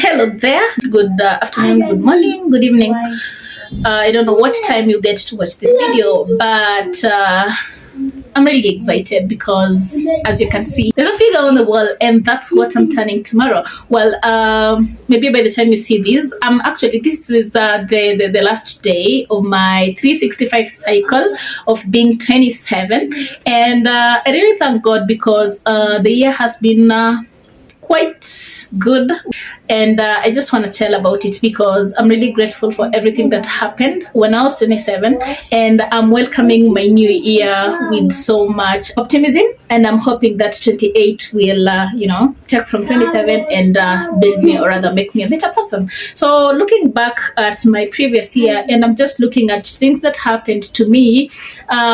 Hello there. Good afternoon, good morning, good evening. I don't know what time you get to watch this video, but I'm really excited because, as you can see, there's a figure on the wall, and that's what I'm turning tomorrow. Well, maybe by the time you see this, this is the last day of my 365 cycle of being 27, and I really thank God because the year has been quite good, and I just want to tell about it because I'm really grateful for everything that happened when I was 27, and I'm welcoming my new year with so much optimism, and I'm hoping that 28 will take from 27 and build me, or rather make me a better person. So looking back at my previous year, and I'm just looking at things that happened to me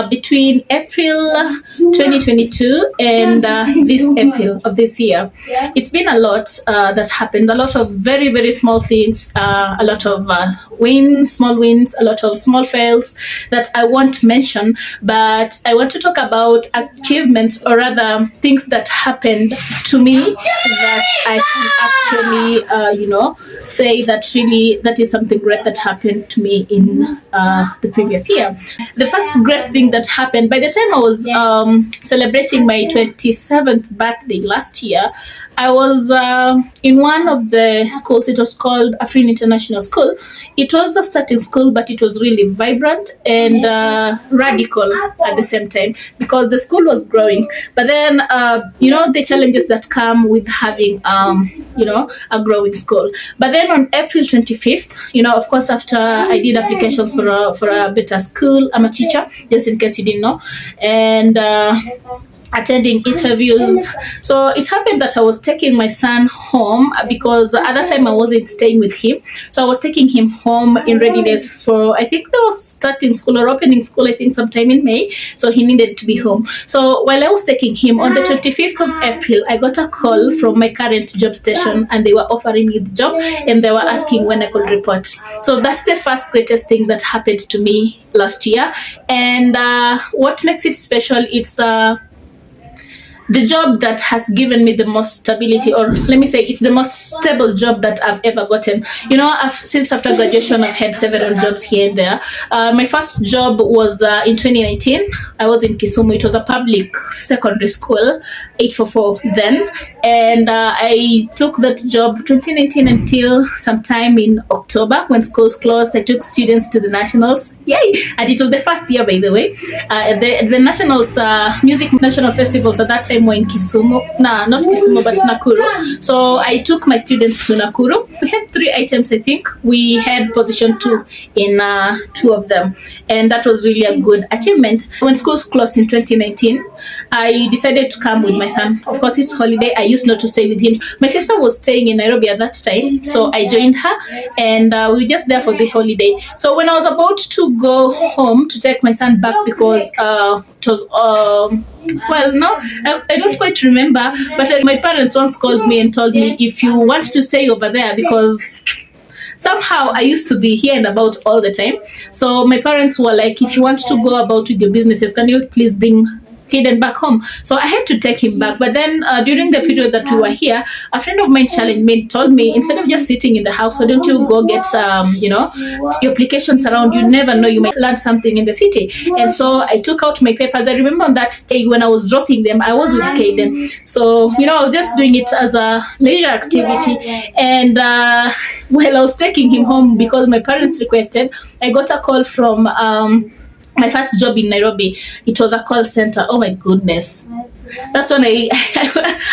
between April 2022 and this April of this year. It's been a lot that happened, a lot of very, very small things, a lot of wins, small wins, a lot of small fails that I won't mention, but I want to talk about achievements, or rather things that happened to me that I can actually, say that really that is something great that happened to me in the previous year. The first great thing that happened, by the time I was celebrating my 27th birthday last year, I was in one of the schools. It was called Afrin International School. It was a starting school, but it was really vibrant and radical at the same time because the school was growing. But then, the challenges that come with having, a growing school. But then on April 25th, of course, after I did applications for a better school, I'm a teacher, just in case you didn't know, and attending interviews. So it happened that I was taking my son home because at that time I wasn't staying with him. So I was taking him home in readiness for, I think they was starting school or opening school, I think sometime in May. So he needed to be home. So while I was taking him on the 25th of April, I got a call from my current job station, and they were offering me the job, and they were asking when I could report. So that's the first greatest thing that happened to me last year. And what makes it special, it's the job that has given me the most stability, or let me say it's the most stable job that I've ever gotten. Since after graduation, I've had several jobs here and there. My first job was in 2019. I was in Kisumu. It was a public secondary school, 844 then, and I took that job 2019 until sometime in October when schools closed. I took students to the nationals. Yay! And it was the first year, by the way. The nationals, music national festivals at that time were in Kisumu. Nah, not Kisumu, but Nakuru. So I took my students to Nakuru. We had 3 items, I think. We had position 2 in 2 of them, and that was really a good achievement. When schools closed in 2019, I decided to come with my son. Of course, it's holiday. I used not to stay with him. My sister was staying in Nairobi at that time, so I joined her, and we were just there for the holiday. So when I was about to go home to take my son back, because it was I don't quite remember, but my parents once called me and told me, if you want to stay over there, because somehow I used to be here and about all the time. So my parents were like, if you want to go about with your businesses, can you please bring Kaden back home? So I had to take him back. But then during the period that we were here, a friend of mine told me, instead of just sitting in the house, why don't you go get your applications around? You never know, you might learn something in the city. And so I took out my papers. I remember on that day when I was dropping them, I was with Kaden. So I was just doing it as a leisure activity. And while I was taking him home, because my parents requested, I got a call from my first job in Nairobi. It was a call center. Oh my goodness. That's when I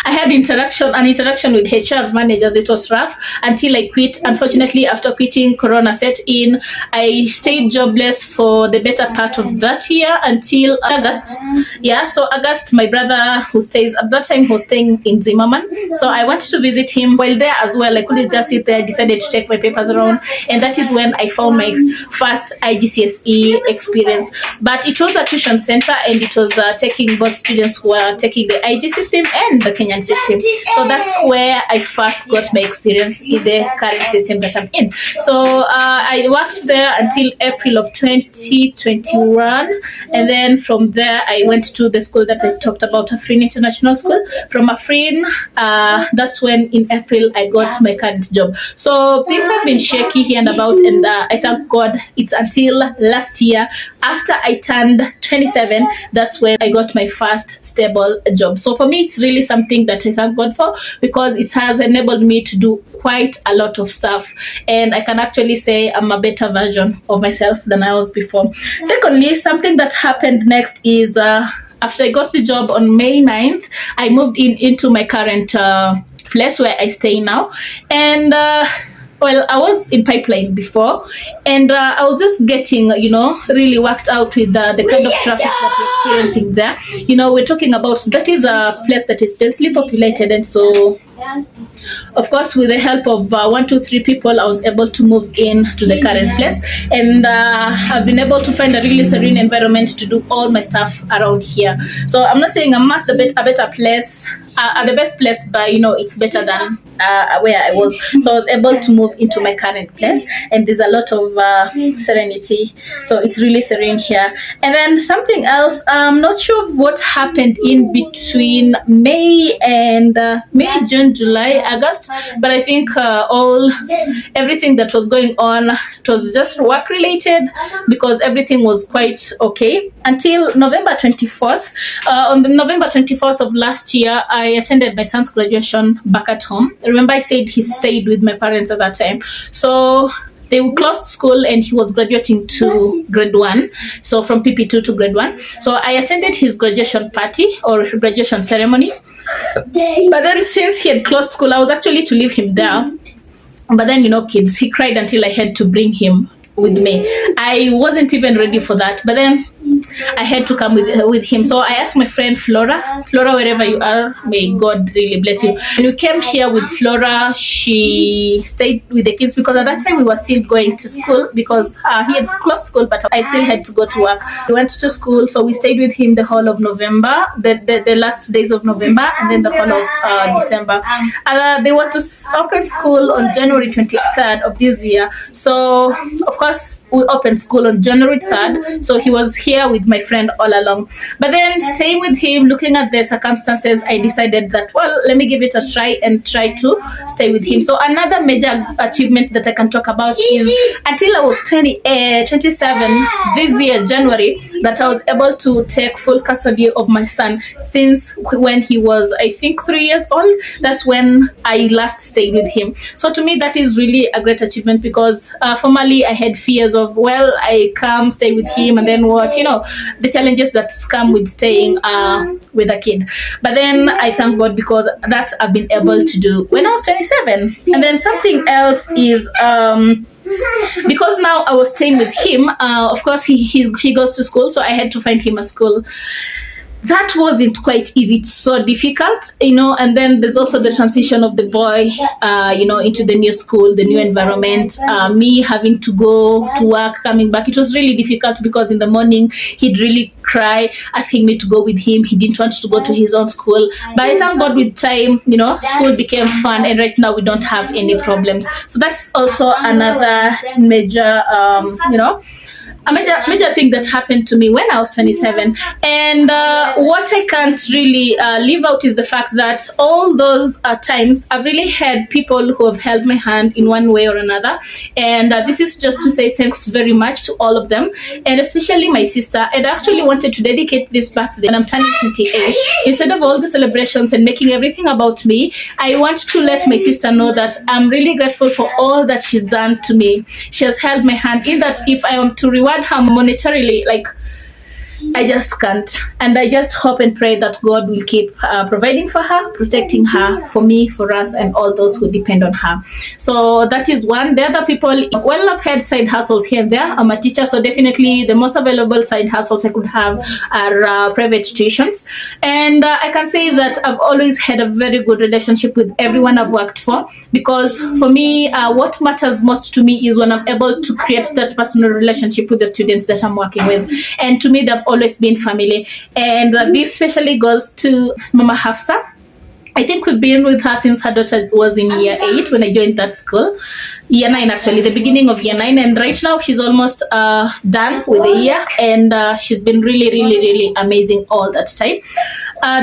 had an interaction with HR managers. It was rough until I quit. Unfortunately, after quitting, Corona set in. I stayed jobless for the better part of that year until August. Yeah, so August, my brother who stays at that time was staying in Zimmerman. So I went to visit him. While there as well, I couldn't just sit there. I decided to take my papers around, and that is when I found my first IGCSE experience. But it was a tuition center, and it was taking both students who were taking taking the IG system and the Kenyan system. So that's where I first got my experience in the current system that I'm in. So I worked there until April of 2021, and then from there I went to the school that I talked about, Afrin International School. From Afrin, that's when in April I got my current job. So things have been shaky here and about, and I thank God it's until last year, after I turned 27, that's when I got my first stable job. So for me, it's really something that I thank God for, because it has enabled me to do quite a lot of stuff, and I can actually say I'm a better version of myself than I was before. Secondly, something that happened next is after I got the job on May 9th, I moved into my current place where I stay now. And well, I was in Pipeline before, and I was just getting, really worked out with the kind of traffic that we're experiencing there. We're talking about, that is a place that is densely populated, and so of course, with the help of 1, 2, 3 people, I was able to move in to the current place, and I've been able to find a really serene environment to do all my stuff around here. So I'm not saying I'm at a better place, at the best place, but it's better than where I was. So I was able to move into my current place, and there's a lot of serenity. So it's really serene here. And then something else, I'm not sure of what happened in between May and May, June, July, August, but I think everything that was going on, it was just work related, because everything was quite okay until November 24th. On the November 24th of last year, I attended my son's graduation back at home. Remember, I said he stayed with my parents at that time. So they closed school, and he was graduating to grade 1, so from PP2 to grade 1. So I attended his graduation party or graduation ceremony. But then since he had closed school, I was actually to leave him there. But then, kids, he cried until I had to bring him with me. I wasn't even ready for that, but then I had to come with him. So I asked my friend Flora, wherever you are, may God really bless you. And we came here with Flora. She stayed with the kids, because at that time we were still going to school, because he had closed school, but I still had to go to work. We went to school, so we stayed with him the whole of November, the last days of November, and then the whole of December. They were to open school on January 23rd of this year. So of course we opened school on January 3rd. So he was here with my friend all along. But then staying with him, looking at the circumstances, I decided that, well, let me give it a try and try to stay with him. So another major achievement that I can talk about is until I was 27 this year, January, that I was able to take full custody of my son since when he was, I think, 3 years old. That's when I last stayed with him. So to me, that is really a great achievement, because formerly I had fears of, well, I come stay with him, and then what, the challenges that come with staying with a kid. But then I thank God, because that I've been able to do when I was 27. And then something else is because now I was staying with him, of course he goes to school, so I had to find him a school. That wasn't quite easy, so difficult, and then there's also the transition of the boy, into the new school, the new environment, me having to go to work, coming back. It was really difficult, because in the morning he'd really cry, asking me to go with him. He didn't want to go to his own school, but I thank God with time, school became fun, and right now we don't have any problems. So that's also another major, a major thing that happened to me when I was 27. And what I can't really leave out is the fact that all those times I've really had people who have held my hand in one way or another. And this is just to say thanks very much to all of them, and especially my sister. And I actually wanted to dedicate this birthday when I'm turning 28. Instead of all the celebrations and making everything about me, I want to let my sister know that I'm really grateful for all that she's done to me. She has held my hand, in that if I am to reward her monetarily, I just can't. And I just hope and pray that God will keep providing for her, protecting her, for me, for us, and all those who depend on her. So that is one. The other people, well, I've had side hustles here and there. I'm a teacher, so definitely the most available side hustles I could have are private tuitions. And I can say that I've always had a very good relationship with everyone I've worked for, because for me, what matters most to me is when I'm able to create that personal relationship with the students that I'm working with. And to me, they've always been family. And this especially goes to Mama Hafsa. I think we've been with her since her daughter was in year 8 when I joined that school. Year 9 actually, the beginning of year 9, and right now she's almost done with the year, and she's been really amazing all that time.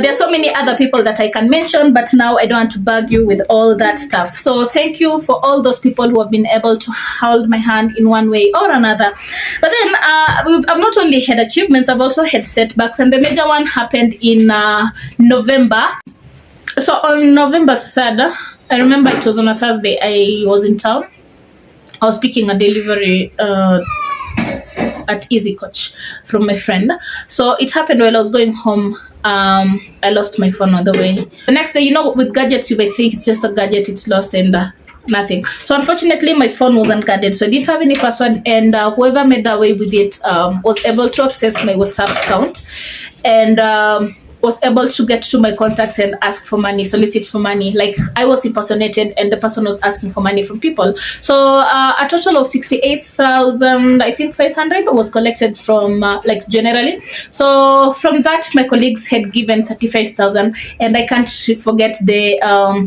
There's so many other people that I can mention, but now I don't want to bug you with all that stuff. So thank you for all those people who have been able to hold my hand in one way or another. But then I've not only had achievements, I've also had setbacks, and the major one happened in November. So on November 3rd, I remember it was on a Thursday, I was in town. I was picking a delivery at Easy Coach from my friend. So it happened while I was going home. I lost my phone on the way. The next day, you know, with gadgets, you may think it's just a gadget, it's lost, and nothing. So unfortunately, my phone wasn't guarded, so I didn't have any password, and whoever made away with it was able to access my WhatsApp account, and was able to get to my contacts and ask for money, solicit for money. Like, I was impersonated and the person was asking for money from people. So a total of 68,000, I think 500 was collected from like generally. So from that, my colleagues had given 35,000, and I can't forget the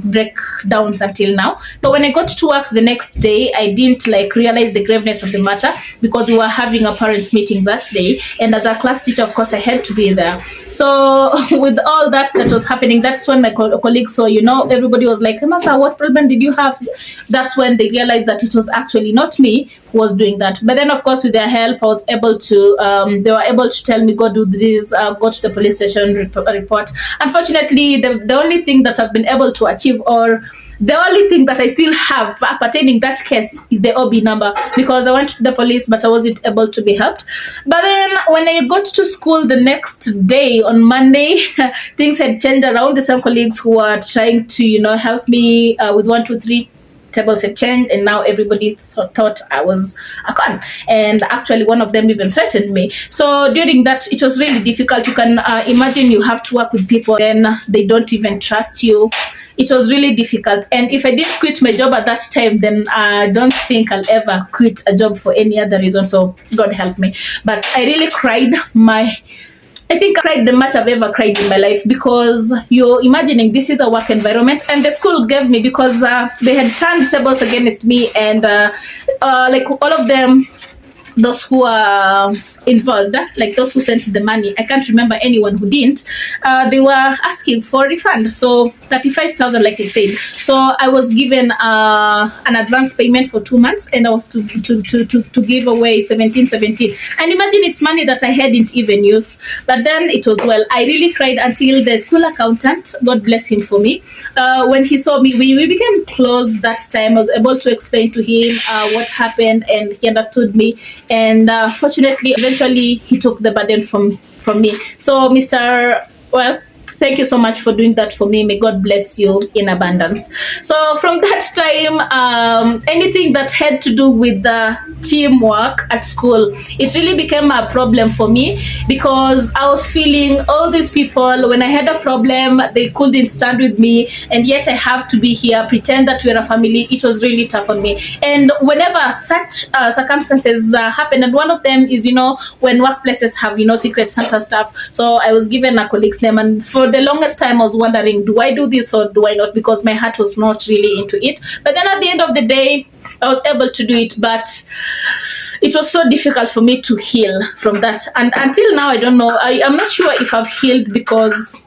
breakdowns until now. So when I got to work the next day, I didn't like realize the graveness of the matter, because we were having a parents meeting that day, and as a class teacher, of course, I had to be there. So with all that was happening, that's when my colleagues saw, you know, everybody was like, Masa, what problem did you have? That's when they realized that it was actually not me who was doing that. But then, of course, with their help, I was able to, they were able to tell me, go do this, go to the police station, report. Unfortunately, the only thing that I've been able to achieve, or the only thing that I still have pertaining that case, is the OB number, because I went to the police, but I wasn't able to be helped. But then when I got to school the next day, on Monday, things had changed around. The same colleagues who were trying to, you know, help me with 1, 2, 3, tables had changed, and now everybody thought I was a con, and actually one of them even threatened me. So during that, it was really difficult. You can imagine, you have to work with people, then they don't even trust you. It was really difficult, and if I didn't quit my job at that time, then I don't think I'll ever quit a job for any other reason. So God help me. But I really cried I think I cried the much I've ever cried in my life, because you're imagining this is a work environment, and the school gave me, because they had turned tables against me, and like all of them, those who are involved, like those who sent the money, I can't remember anyone who didn't. They were asking for a refund, so 35,000, like I said. So I was given an advance payment for 2 months, and I was to give away 17. And imagine, it's money that I hadn't even used. But then it was, well, I really cried until the school accountant, God bless him for me, when he saw me, we became close that time. I was able to explain to him what happened, and he understood me. And fortunately, eventually, he took the burden from me. So, Mr. Well, thank you so much for doing that for me. May God bless you in abundance. So from that time, anything that had to do with the teamwork at school, it really became a problem for me, because I was feeling all these people, when I had a problem, they couldn't stand with me, and yet I have to be here, pretend that we're a family. It was really tough on me. And whenever such circumstances happen, and one of them is, you know, when workplaces have, you know, secret Santa stuff. So I was given a colleague's name, and for the longest time I was wondering, do I do this or do I not, because my heart was not really into it. But then at the end of the day, I was able to do it, but it was so difficult for me to heal from that. And until now, I don't know, I'm not sure if I've healed, because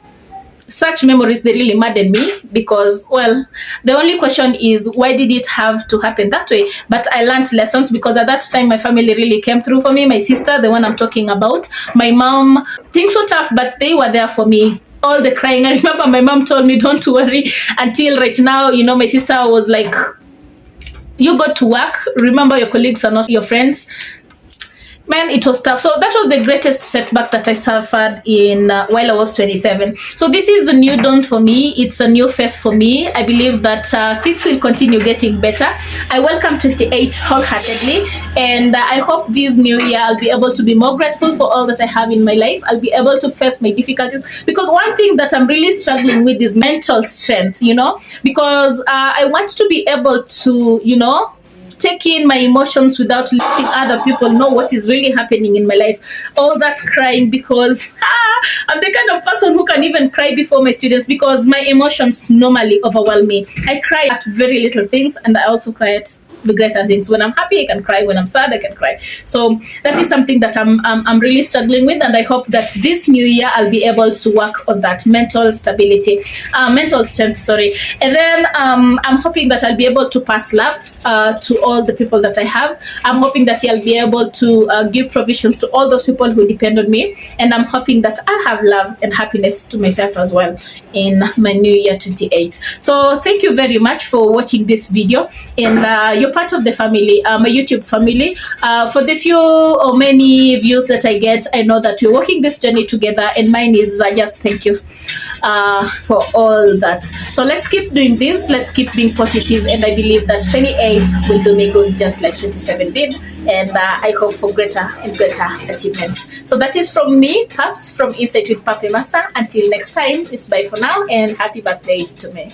such memories, they really madden me, because, well, the only question is, why did it have to happen that way? But I learned lessons, because at that time, my family really came through for me. My sister, the one I'm talking about, my mom, things were tough, but they were there for me. All the crying, I remember my mom told me, don't worry, until right now, you know, my sister was like, you got to work, remember your colleagues are not your friends. Man, it was tough. So that was the greatest setback that I suffered in while I was 27. So this is a new dawn for me. It's a new phase for me. I believe that things will continue getting better. I welcome 28 wholeheartedly, and I hope this new year I'll be able to be more grateful for all that I have in my life. I'll be able to face my difficulties, because one thing that I'm really struggling with is mental strength, you know, because I want to be able to, you know, take in my emotions without letting other people know what is really happening in my life. All that crying, because I'm the kind of person who can even cry before my students, because my emotions normally overwhelm me. I cry at very little things, and I also cry at the greater things. When I'm happy, I can cry. When I'm sad, I can cry. So that is something that I'm really struggling with, and I hope that this new year I'll be able to work on that mental stability, mental strength. Sorry, and then I'm hoping that I'll be able to pass love to all the people that I have. I'm hoping that I'll be able to give provisions to all those people who depend on me, and I'm hoping that I'll have love and happiness to myself as well in my new year 28. So thank you very much for watching this video, and you're part of the family, my YouTube family. For the few or many views that I get, I know that we're working this journey together, and mine is just thank you for all that. So let's keep doing this, let's keep being positive, and I believe that 28 will do me good, just like 27 did, and I hope for greater and greater achievements. So that is from me, Paps, from Insight with Perpemasa. Until next time, it's bye for now, and happy birthday to me.